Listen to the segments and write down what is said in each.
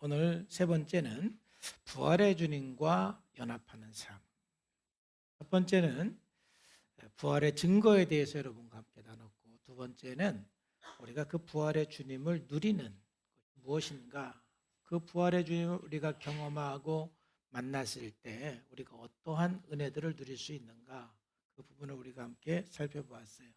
오늘 세 번째는 부활의 주님과 연합하는 삶. 첫 번째는 부활의 증거에 대해서 여러분과 함께 나눴고, 두 번째는 우리가 그 부활의 주님을 누리는 것이 무엇인가, 그 부활의 주님을 우리가 경험하고 만났을 때 우리가 어떠한 은혜들을 누릴 수 있는가, 그 부분을 우리가 함께 살펴보았어요.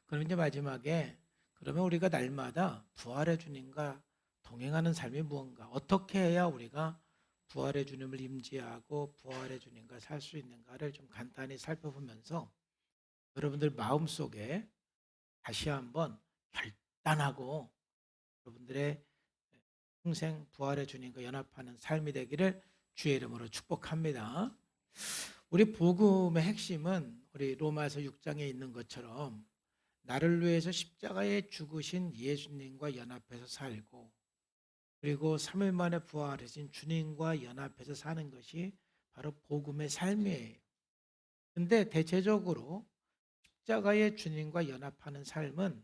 그럼 이제 마지막에, 그러면 우리가 날마다 부활의 주님과 동행하는 삶이 무언가, 어떻게 해야 우리가 부활의 주님을 임재하고 부활의 주님과 살 수 있는가를 좀 간단히 살펴보면서 여러분들 마음속에 다시 한번 결단하고 여러분들의 평생 부활의 주님과 연합하는 삶이 되기를 주의 이름으로 축복합니다. 우리 복음의 핵심은 우리 로마서 6장에 있는 것처럼 나를 위해서 십자가에 죽으신 예수님과 연합해서 살고, 그리고 3일 만에 부활하신 주님과 연합해서 사는 것이 바로 복음의 삶이에요. 근데 대체적으로 십자가의 주님과 연합하는 삶은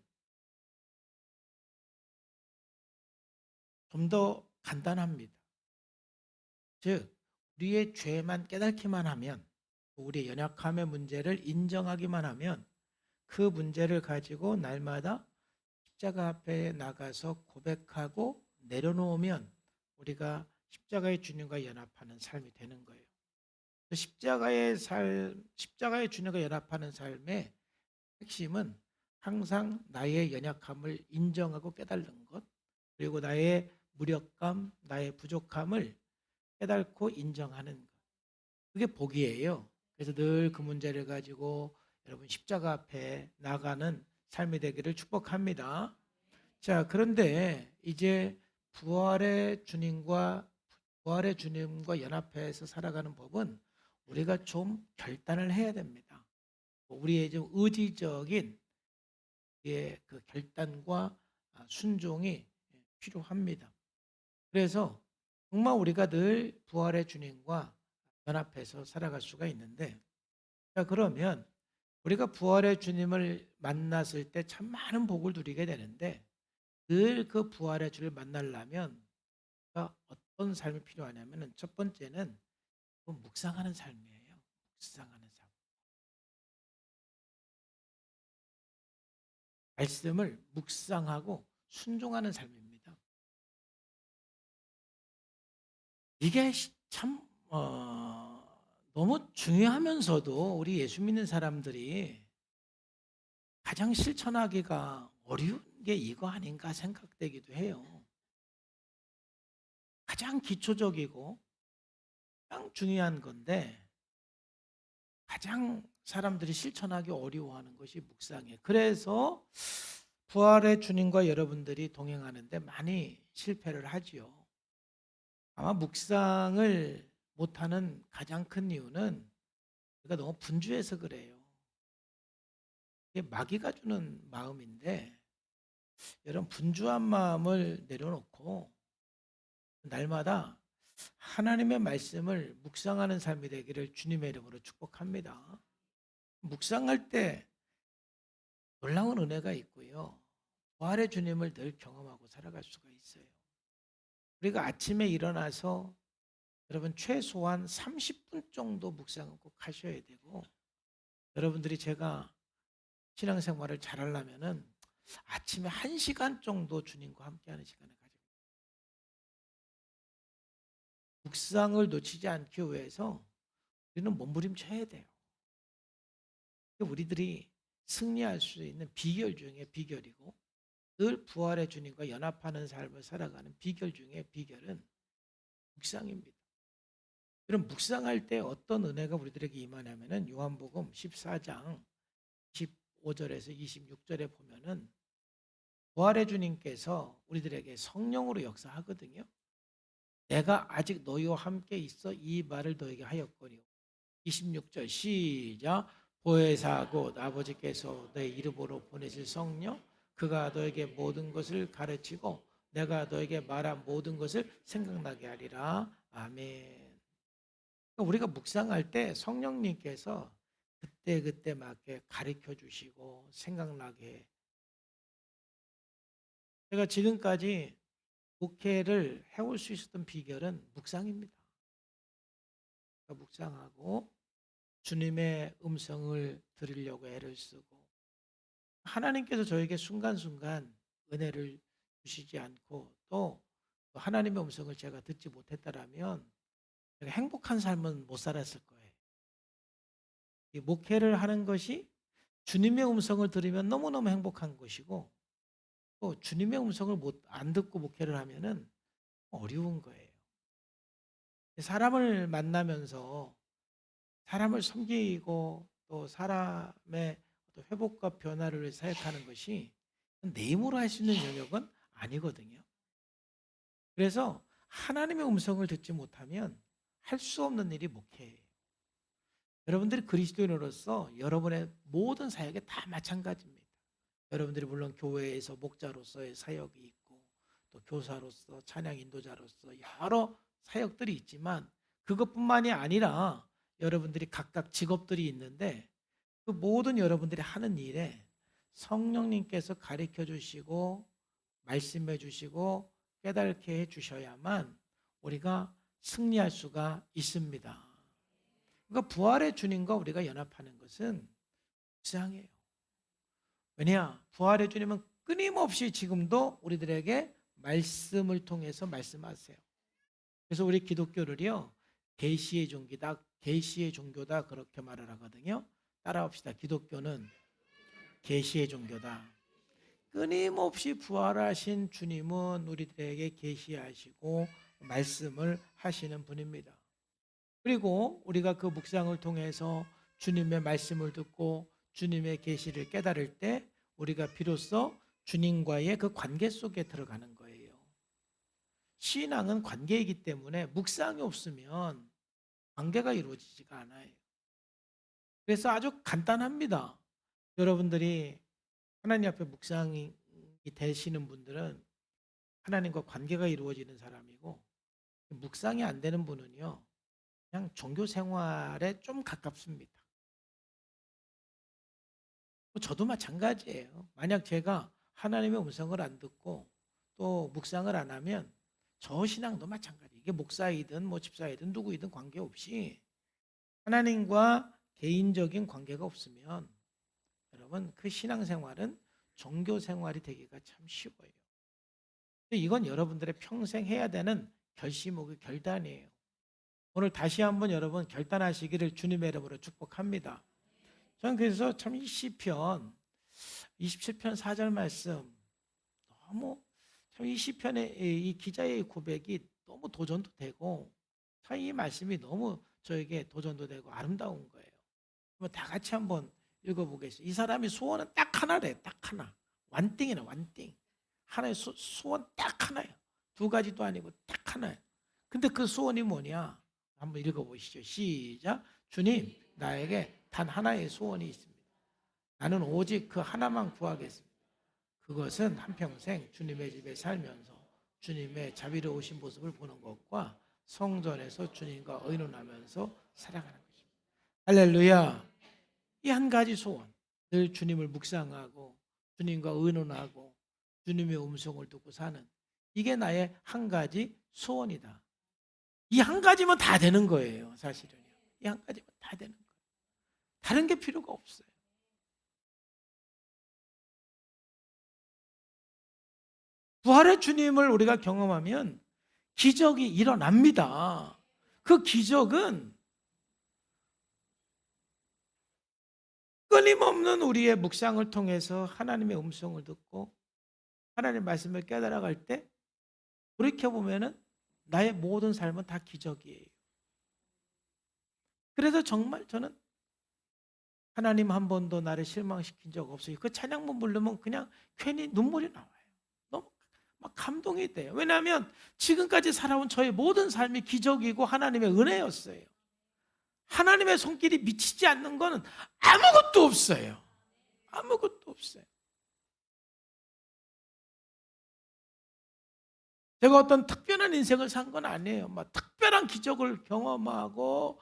좀 더 간단합니다. 즉, 우리의 죄만 깨닫기만 하면, 우리의 연약함의 문제를 인정하기만 하면, 그 문제를 가지고 날마다 십자가 앞에 나가서 고백하고 내려놓으면 우리가 십자가의 주님과 연합하는 삶이 되는 거예요. 십자가의 주님과 연합하는 삶의 핵심은 항상 나의 연약함을 인정하고 깨달는 것, 그리고 나의 무력감, 나의 부족함을 깨닫고 인정하는 것. 그게 복이에요. 그래서 늘 그 문제를 가지고 여러분 십자가 앞에 나가는 삶이 되기를 축복합니다. 자, 그런데 이제 부활의 주님과 연합해서 살아가는 법은 우리가 좀 결단을 해야 됩니다. 우리의 좀 의지적인 그 결단과 순종이 필요합니다. 그래서 정말 우리가 늘 부활의 주님과 연합해서 살아갈 수가 있는데, 자, 그러면 우리가 부활의 주님을 만났을 때 참 많은 복을 누리게 되는데, 늘 그 부활의 주를 만나려면 어떤 삶이 필요하냐면, 첫 번째는 묵상하는 삶이에요. 묵상하는 삶. 말씀을 묵상하고 순종하는 삶입니다. 이게 참 너무 중요하면서도 우리 예수 믿는 사람들이 가장 실천하기가 어려운 게 이거 아닌가 생각되기도 해요. 가장 기초적이고 가장 중요한 건데 가장 사람들이 실천하기 어려워하는 것이 묵상이에요. 그래서 부활의 주님과 여러분들이 동행하는데 많이 실패를 하지요. 아마 묵상을 못하는 가장 큰 이유는 우리가 너무 분주해서 그래요. 이게 마귀가 주는 마음인데, 여러분 분주한 마음을 내려놓고 날마다 하나님의 말씀을 묵상하는 삶이 되기를 주님의 이름으로 축복합니다. 묵상할 때 놀라운 은혜가 있고요. 부활의 주님을 늘 경험하고 살아갈 수가 있어요. 우리가 아침에 일어나서 여러분 최소한 30분 정도 묵상을 꼭 하셔야 되고, 여러분들이 제가 신앙생활을 잘하려면은 아침에 1시간 정도 주님과 함께하는 시간을 가지고 묵상을 놓치지 않기 위해서 우리는 몸부림쳐야 돼요. 우리들이 승리할 수 있는 비결 중에 비결이고, 늘 부활의 주님과 연합하는 삶을 살아가는 비결 중에 비결은 묵상입니다. 그럼 묵상할 때 어떤 은혜가 우리들에게 임하냐면은 요한복음 14장 15절에서 26절에 보면은 부활의 주님께서 우리들에게 성령으로 역사하거든요. 내가 아직 너희와 함께 있어 이 말을 너에게 하였거니와. 26절 시작. 보혜사 곧 아버지께서 내 이름으로 보내실 성령, 그가 너에게 모든 것을 가르치고 내가 너에게 말한 모든 것을 생각나게 하리라. 아멘. 우리가 묵상할 때 성령님께서 그때그때 맞게 가르쳐 주시고 생각나게. 제가 지금까지 목회를 해올 수 있었던 비결은 묵상입니다. 그러니까 묵상하고 주님의 음성을 들으려고 애를 쓰고, 하나님께서 저에게 순간순간 은혜를 주시지 않고 또 하나님의 음성을 제가 듣지 못했다라면 제가 행복한 삶은 못 살았을 거예요. 이 목회를 하는 것이 주님의 음성을 들으면 너무너무 행복한 것이고, 또 주님의 음성을 안 듣고 목회를 하면은 어려운 거예요. 사람을 만나면서 사람을 섬기고 또 사람의 회복과 변화를 위해 사역하는 것이 내 힘으로 할 수 있는 영역은 아니거든요. 그래서 하나님의 음성을 듣지 못하면 할 수 없는 일이 목회예요. 여러분들이 그리스도인으로서 여러분의 모든 사역에 다 마찬가지입니다. 여러분들이 물론 교회에서 목자로서의 사역이 있고 또 교사로서 찬양 인도자로서 여러 사역들이 있지만 그것뿐만이 아니라 여러분들이 각각 직업들이 있는데 그 모든 여러분들이 하는 일에 성령님께서 가르쳐 주시고 말씀해 주시고 깨닫게 해 주셔야만 우리가 승리할 수가 있습니다. 그러니까 부활의 주님과 우리가 연합하는 것은 이상해요. 왜냐? 부활의 주님은 끊임없이 지금도 우리들에게 말씀을 통해서 말씀하세요. 그래서 우리 기독교를요, 계시의 종교다, 계시의 종교다 그렇게 말을 하거든요. 따라합시다. 기독교는 계시의 종교다. 끊임없이 부활하신 주님은 우리들에게 계시하시고 말씀을 하시는 분입니다. 그리고 우리가 그 묵상을 통해서 주님의 말씀을 듣고 주님의 계시를 깨달을 때 우리가 비로소 주님과의 그 관계 속에 들어가는 거예요. 신앙은 관계이기 때문에 묵상이 없으면 관계가 이루어지지가 않아요. 그래서 아주 간단합니다. 여러분들이 하나님 앞에 묵상이 되시는 분들은 하나님과 관계가 이루어지는 사람이고, 묵상이 안 되는 분은요, 그냥 종교 생활에 좀 가깝습니다. 저도 마찬가지예요. 만약 제가 하나님의 음성을 안 듣고 또 묵상을 안 하면 저 신앙도 마찬가지. 이게 목사이든 뭐 집사이든 누구이든 관계없이 하나님과 개인적인 관계가 없으면 여러분 그 신앙생활은 종교생활이 되기가 참 쉬워요. 이건 여러분들의 평생 해야 되는 결심이고 결단이에요. 오늘 다시 한번 여러분 결단하시기를 주님의 이름으로 축복합니다. 저는 그래서 참 이 시편 27편 4절 말씀 너무 참 이 시편의 이 기자의 고백이 너무 도전도 되고 참 이 말씀이 너무 저에게 도전도 되고 아름다운 거예요. 한번 다 같이 한번 읽어보겠습니다. 이 사람이 소원은 딱 하나래. 딱 하나. 완띵이네. 완띵. 하나의 소원 딱 하나예요. 두 가지도 아니고 딱 하나예요. 근데 그 소원이 뭐냐? 한번 읽어보시죠. 시작. 주님, 나에게 단 하나의 소원이 있습니다. 나는 오직 그 하나만 구하겠습니다. 그것은 한평생 주님의 집에 살면서 주님의 자비로우신 모습을 보는 것과 성전에서 주님과 의논하면서 살아가는 것입니다. 할렐루야. 이 한 가지 소원, 늘 주님을 묵상하고 주님과 의논하고 주님의 음성을 듣고 사는, 이게 나의 한 가지 소원이다. 이 한 가지면 다 되는 거예요. 사실은요. 이 한 가지면 다 되는 거예요. 다른 게 필요가 없어요. 부활의 주님을 우리가 경험하면 기적이 일어납니다. 그 기적은 끊임없는 우리의 묵상을 통해서 하나님의 음성을 듣고 하나님의 말씀을 깨달아갈 때 돌이켜보면 나의 모든 삶은 다 기적이에요. 그래서 정말 저는 하나님 한 번도 나를 실망시킨 적 없어요. 그 찬양문 부르면 그냥 괜히 눈물이 나와요. 너무 막 감동이 돼요. 왜냐하면 지금까지 살아온 저의 모든 삶이 기적이고 하나님의 은혜였어요. 하나님의 손길이 미치지 않는 것은 아무것도 없어요. 아무것도 없어요. 제가 어떤 특별한 인생을 산 건 아니에요. 막 특별한 기적을 경험하고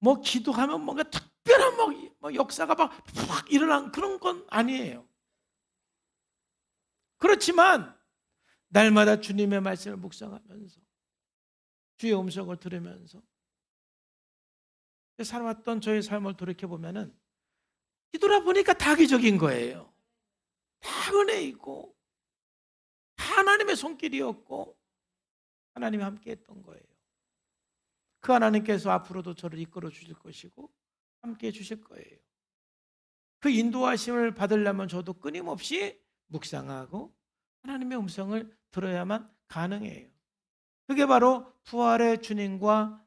뭐 기도하면 뭔가 특별한 뭐 역사가 막 일어난 그런 건 아니에요. 그렇지만 날마다 주님의 말씀을 묵상하면서 주의 음성을 들으면서 살아왔던 저의 삶을 돌이켜보면 뒤돌아보니까 다 기적인 거예요. 다 은혜이고 다 하나님의 손길이었고 하나님이 함께 했던 거예요. 그 하나님께서 앞으로도 저를 이끌어 주실 것이고 함께 해 주실 거예요. 그 인도하심을 받으려면 저도 끊임없이 묵상하고 하나님의 음성을 들어야만 가능해요. 그게 바로 부활의 주님과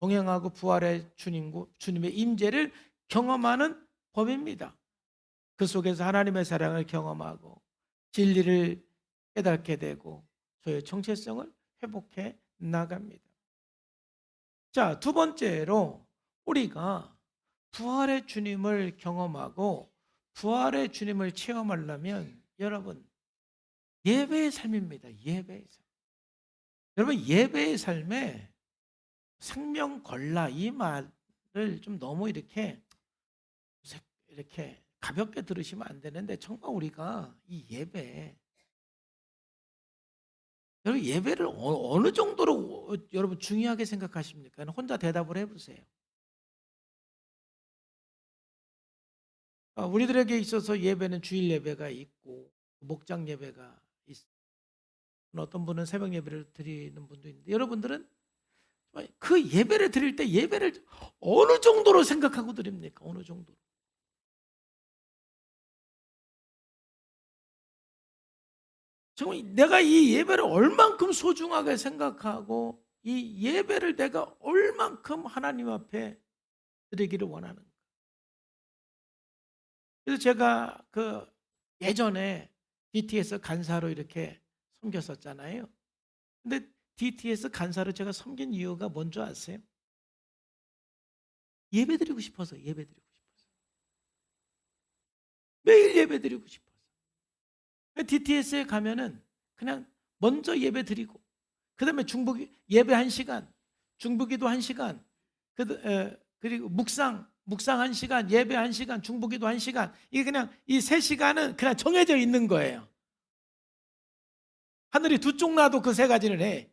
동행하고 부활의 주님의 임재를 경험하는 법입니다. 그 속에서 하나님의 사랑을 경험하고 진리를 깨닫게 되고 저의 정체성을 회복해 나갑니다. 자, 두 번째로 우리가 부활의 주님을 경험하고 부활의 주님을 체험하려면 여러분 예배의 삶입니다. 예배의 삶. 여러분 예배의 삶에 생명 걸라 이 말을 좀 너무 이렇게 가볍게 들으시면 안 되는데 정말 우리가 이 예배 여러분 예배를 어느 정도로 여러분 중요하게 생각하십니까? 혼자 대답을 해보세요. 우리들에게 있어서 예배는 주일 예배가 있고 목장 예배가 있고 어떤 분은 새벽 예배를 드리는 분도 있는데 여러분들은 그 예배를 드릴 때 예배를 어느 정도로 생각하고 드립니까? 어느 정도로? 정말 내가 이 예배를 얼만큼 소중하게 생각하고 이 예배를 내가 얼만큼 하나님 앞에 드리기를 원하는가. 그래서 제가 그 예전에 DTS 간사로 이렇게 섬겼었잖아요. 근데 DTS 간사로 제가 섬긴 이유가 뭔지 아세요? 예배드리고 싶어서 예배드리고 싶어서 매일 예배드리고 싶어서 DTS에 가면은 그냥 먼저 예배드리고 그 다음에 중보기 예배 1시간 중보기도 1시간 그리고 묵상 1시간 예배 1시간 중보기도 1시간 이게 그냥 이 3시간은 그냥 정해져 있는 거예요. 하늘이 두 쪽 나도 그 3가지를 해.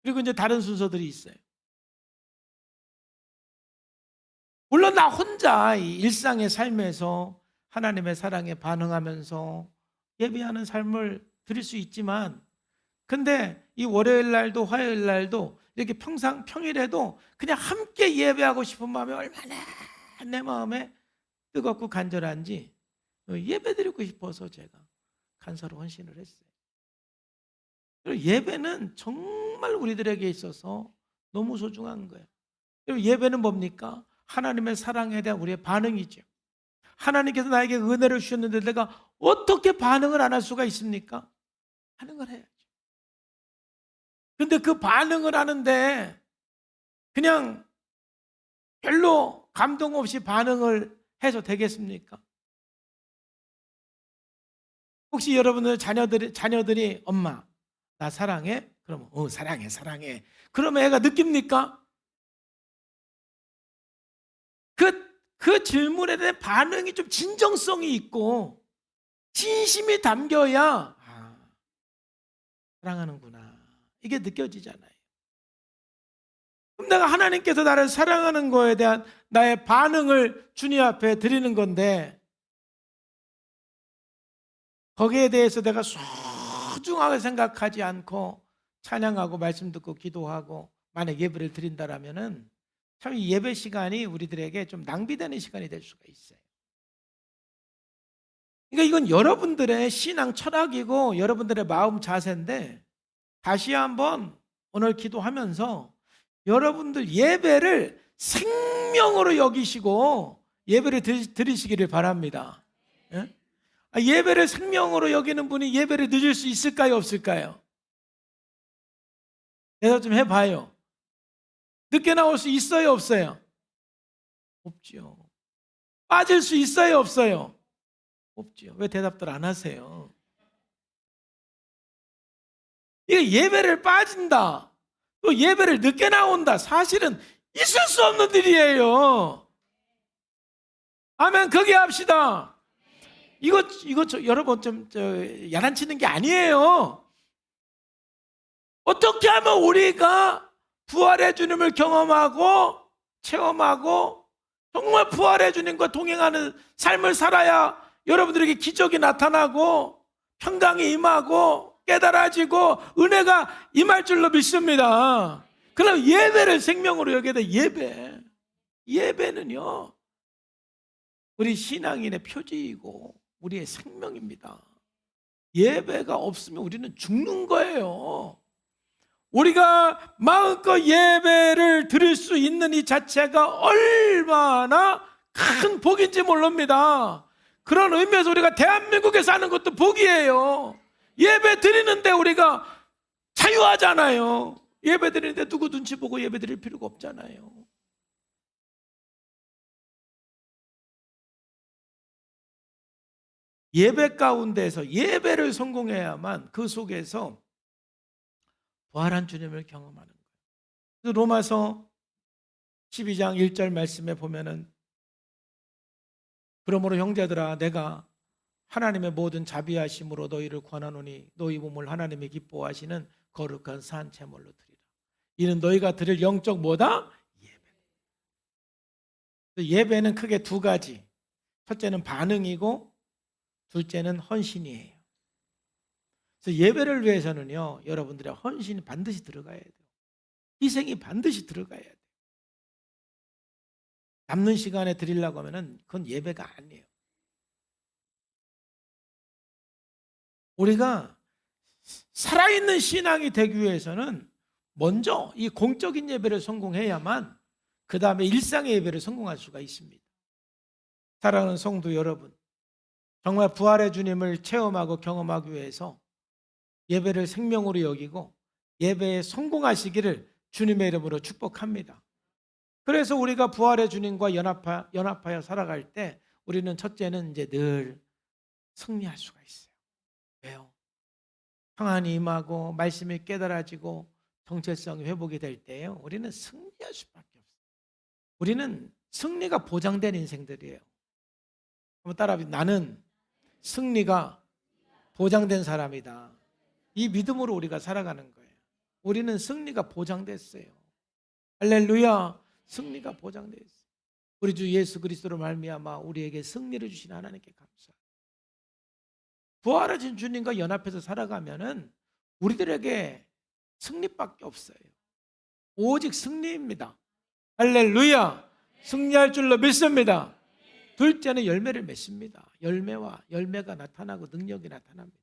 그리고 이제 다른 순서들이 있어요. 물론 나 혼자 이 일상의 삶에서 하나님의 사랑에 반응하면서 예배하는 삶을 드릴 수 있지만 근데 이 월요일 날도 화요일 날도 이렇게 평일에도 그냥 함께 예배하고 싶은 마음이 얼마나 내 마음에 뜨겁고 간절한지 예배드리고 싶어서 제가 간사로 헌신을 했어요. 예배는 정말 우리들에게 있어서 너무 소중한 거예요. 예배는 뭡니까? 하나님의 사랑에 대한 우리의 반응이죠. 하나님께서 나에게 은혜를 주셨는데 내가 어떻게 반응을 안 할 수가 있습니까? 반응을 해야죠. 근데 그 반응을 하는데 그냥 별로 감동 없이 반응을 해서 되겠습니까? 혹시 여러분들 자녀들이 엄마 나 사랑해? 그러면 사랑해. 그러면 애가 느낍니까? 그 질문에 대한 반응이 좀 진정성이 있고 진심이 담겨야 사랑하는구나 이게 느껴지잖아요. 그럼 내가 하나님께서 나를 사랑하는 거에 대한 나의 반응을 주님 앞에 드리는 건데 거기에 대해서 내가 소중하게 생각하지 않고 찬양하고 말씀 듣고 기도하고 만약 예배를 드린다라면은 참 이 예배 시간이 우리들에게 좀 낭비되는 시간이 될 수가 있어요. 그러니까 이건 여러분들의 신앙 철학이고 여러분들의 마음 자세인데 다시 한번 오늘 기도하면서 여러분들 예배를 생명으로 여기시고 예배를 드리시기를 바랍니다. 예? 예배를 생명으로 여기는 분이 예배를 늦을 수 있을까요? 없을까요? 대답 좀 해봐요. 늦게 나올 수 있어요? 없어요? 없죠. 빠질 수 있어요? 없어요? 없죠. 왜 대답들 안 하세요? 이게 예배를 빠진다. 또 예배를 늦게 나온다. 사실은 있을 수 없는 일이에요. 아멘. 거기 합시다. 여러분 좀 야단치는 게 아니에요. 어떻게 하면 우리가 부활의 주님을 경험하고 체험하고 정말 부활의 주님과 동행하는 삶을 살아야 여러분들에게 기적이 나타나고 평강이 임하고 깨달아지고 은혜가 임할 줄로 믿습니다. 그럼 예배를 생명으로 여겨야 돼. 예배는요 우리 신앙인의 표지이고 우리의 생명입니다. 예배가 없으면 우리는 죽는 거예요. 우리가 마음껏 예배를 드릴 수 있는 이 자체가 얼마나 큰 복인지 모릅니다. 그런 의미에서 우리가 대한민국에 사는 것도 복이에요. 예배 드리는데 우리가 자유하잖아요. 예배 드리는데 누구 눈치 보고 예배 드릴 필요가 없잖아요. 예배 가운데서 예배를 성공해야만 그 속에서 부활한 주님을 경험하는 거예요. 로마서 12장 1절 말씀에 보면은 그러므로 형제들아 내가 하나님의 모든 자비하심으로 너희를 권하노니 너희 몸을 하나님이 기뻐하시는 거룩한 산 제물로 드리라. 이는 너희가 드릴 영적 뭐다? 예배는 크게 두 가지. 첫째는 반응이고 둘째는 헌신이에요. 그래서 예배를 위해서는요 여러분들의 헌신이 반드시 들어가야 돼요. 희생이 반드시 들어가야 돼요. 남는 시간에 드리려고 하면은 그건 예배가 아니에요. 우리가 살아있는 신앙이 되기 위해서는 먼저 이 공적인 예배를 성공해야만 그 다음에 일상의 예배를 성공할 수가 있습니다. 사랑하는 성도 여러분, 정말 부활의 주님을 체험하고 경험하기 위해서 예배를 생명으로 여기고 예배에 성공하시기를 주님의 이름으로 축복합니다. 그래서 우리가 부활의 주님과 연합하여 살아갈 때 우리는 첫째는 이제 늘 승리할 수가 있어요. 왜요? 평안이 임하고 말씀이 깨달아지고 정체성이 회복이 될 때요 우리는 승리할 수밖에 없어요. 우리는 승리가 보장된 인생들이에요. 한번 따라합시다. 나는 승리가 보장된 사람이다. 이 믿음으로 우리가 살아가는 거예요. 우리는 승리가 보장됐어요. 할렐루야. 승리가 보장됐어요. 우리 주 예수 그리스도로 말미암아 우리에게 승리를 주신 하나님께 감사합니다. 부활하신 주님과 연합해서 살아가면은 우리들에게 승리밖에 없어요. 오직 승리입니다. 할렐루야. 승리할 줄로 믿습니다. 둘째는 열매를 맺습니다. 열매가 나타나고 능력이 나타납니다.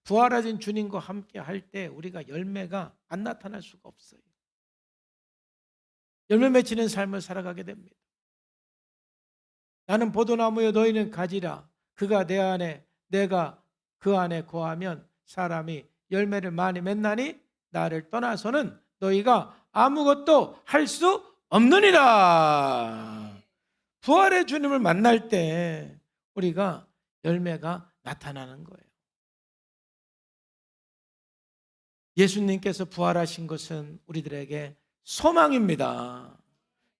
부활하신 주님과 함께 할 때 우리가 열매가 안 나타날 수가 없어요. 열매 맺히는 삶을 살아가게 됩니다. 나는 포도나무여 너희는 가지라. 그가 내 안에 내가 그 안에 거하면 사람이 열매를 많이 맺나니 나를 떠나서는 너희가 아무것도 할 수 없느니라. 부활의 주님을 만날 때 우리가 열매가 나타나는 거예요. 예수님께서 부활하신 것은 우리들에게 소망입니다.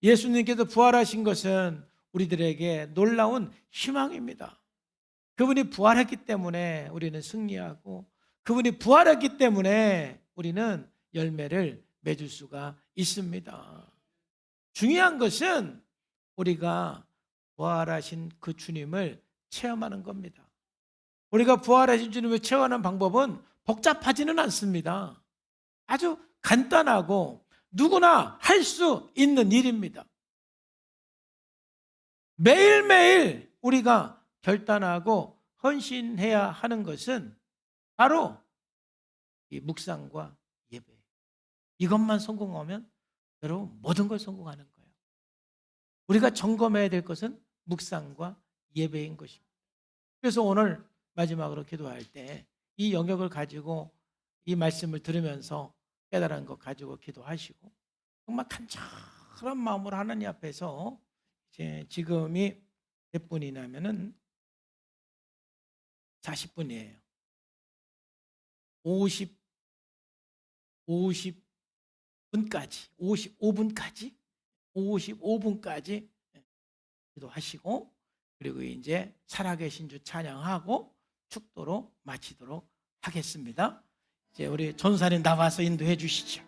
예수님께서 부활하신 것은 우리들에게 놀라운 희망입니다. 그분이 부활했기 때문에 우리는 승리하고 그분이 부활했기 때문에 우리는 열매를 맺을 수가 있습니다. 중요한 것은 우리가 부활하신 그 주님을 체험하는 겁니다. 우리가 부활하신 주님을 체험하는 방법은 복잡하지는 않습니다. 아주 간단하고 누구나 할 수 있는 일입니다. 매일매일 우리가 결단하고 헌신해야 하는 것은 바로 이 묵상과 예배. 이것만 성공하면 여러분 모든 걸 성공하는 거예요. 우리가 점검해야 될 것은 묵상과 예배인 것입니다. 그래서 오늘 마지막으로 기도할 때 이 영역을 가지고 이 말씀을 들으면서 깨달은 것 가지고 기도하시고 정말 간절한 마음으로 하나님 앞에서 이제 지금이 몇 분이냐면은 40분이에요. 55분까지 기도하시고 그리고 이제 살아계신 주 찬양하고 축도로 마치도록 하겠습니다. 이제 우리 전사님 나와서 인도해 주시죠.